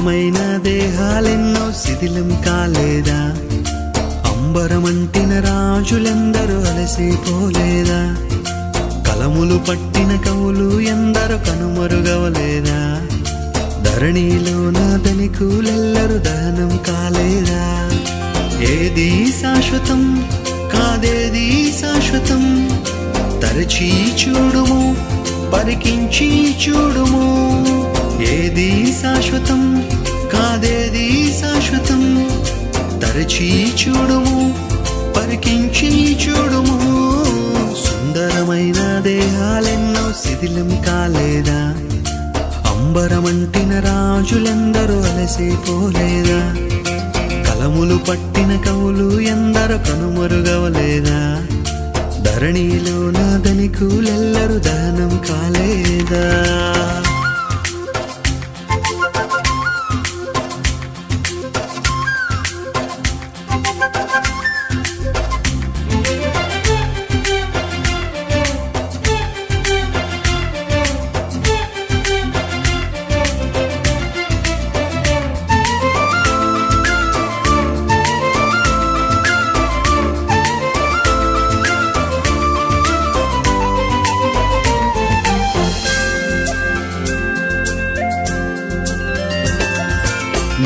సుందరమైన దేహాలెన్నో శిథిలం కాలేదా? అంబరమంటిన రాజులెందరూ అలసిపోలేదా? కలములు పట్టిన కవులు ఎందరో కనుమరుగవలేదా? ధరణిలోన ధనికులెల్లరూ దహనం కాలేదా? ఏది శాశ్వతం కాదేది శాశ్వతం, తరచి చూడుము పరికించి చూడుము. ఏది శాశ్వతం కాదేది శాశ్వతం, తరచి చూడుము పరికించి చూడుము. సుందరమైన దేహాలెన్నో శిథిలం కాలేదా? అంబరమంటిన రాజులెందరూ అలసిపోలేదా? కలములు పట్టిన కవులు ఎందరో కనుమరుగవలేదా? ధరణిలోన ధనికులెల్లరూ దహనం కాలేదా?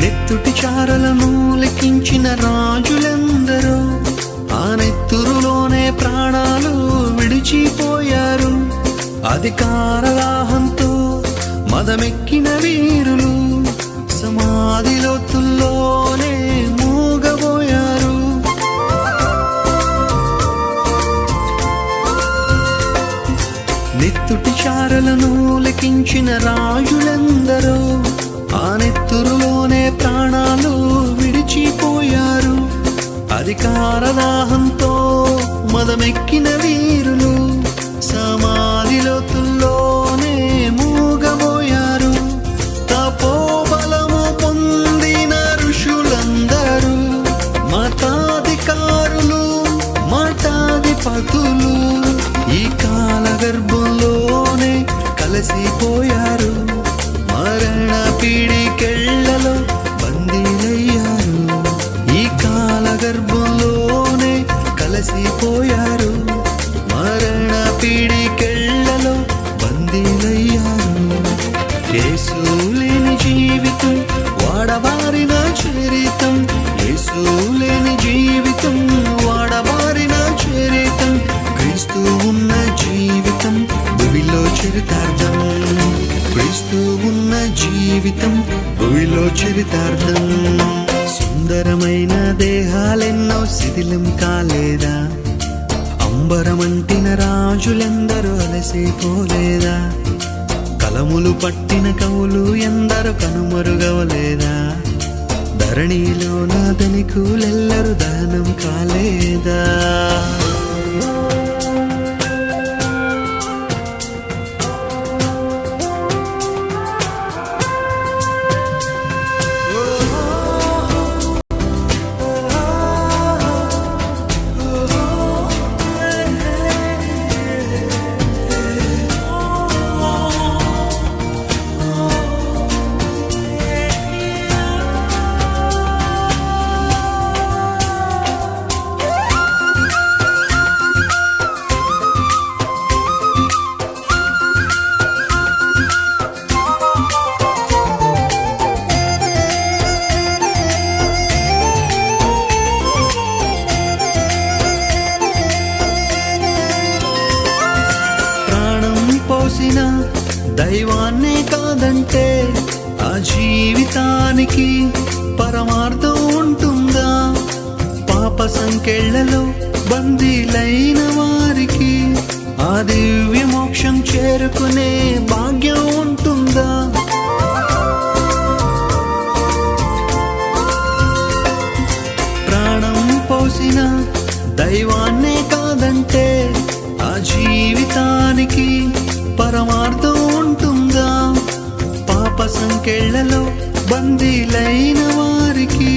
నెత్తుటి చారలను లెక్కించిన రాజులెందరో ఆ నెత్తురులోనే ప్రాణాలు విడిచిపోయారు. అధికార దాహంతో మదమెక్కిన వీరులు సమాధి లోతుల్లోనే మూగబోయారు. నెత్తుటి చారలను లెక్కించిన రాజులెందరో ఆ నెత్తురులోనే ప్రాణాలు విడిచిపోయారు. అధికార దాహంతో మదమెక్కిన వీరులు సమాధి లోతుల్లోనే మూగబోయారు. తపోబలము పొందిన ఋషులందరూ మతాధికారులు మఠాధిపతులు ఈ కాల గర్భంలోనే కలసిపోయారు. మరణ పీడికెళ్లలో బందీలయ్యారు. ఈ కాల గర్భంలోనే కలసిపోయారు. మరణ పీడికెళ్లలో బందీలయ్యారు. యేసు లేని జీవితం వాడబారిన చరితం, యేసు లేని జీవితం వాడబారిన చరితం, క్రీస్తు ఉన్న జీవితం భూమిలో చరితార్థం, క్రీస్తు ఉన్న జీవితం భూమిలో చరితార్థం. సుందరమైన దేహాలెన్నో శిథిలం కాలేదా? అంబరమంటిన రాజులెందరూ అలసిపోలేదా? కలములు పట్టిన కవులు ఎందరో కనుమరుగవలేదా? ధరణిలోన ధనికులెల్లరూ దహనం కాలేదా? దైవాన్నే కాదంటే ఆ జీవితానికి పరమార్థం ఉంటుందా? పాప సంకెళ్లలో బందీలైన వారికి ఆ దివ్య మోక్షం చేరుకునే భాగ్యం ఉంటుందా? ప్రాణం పోసిన దైవాన్నే కాదంటే ఆ జీవితానికి పరమార్థం ఉంటుందా? పాప సంకెళ్లలో బందీలైన వారికి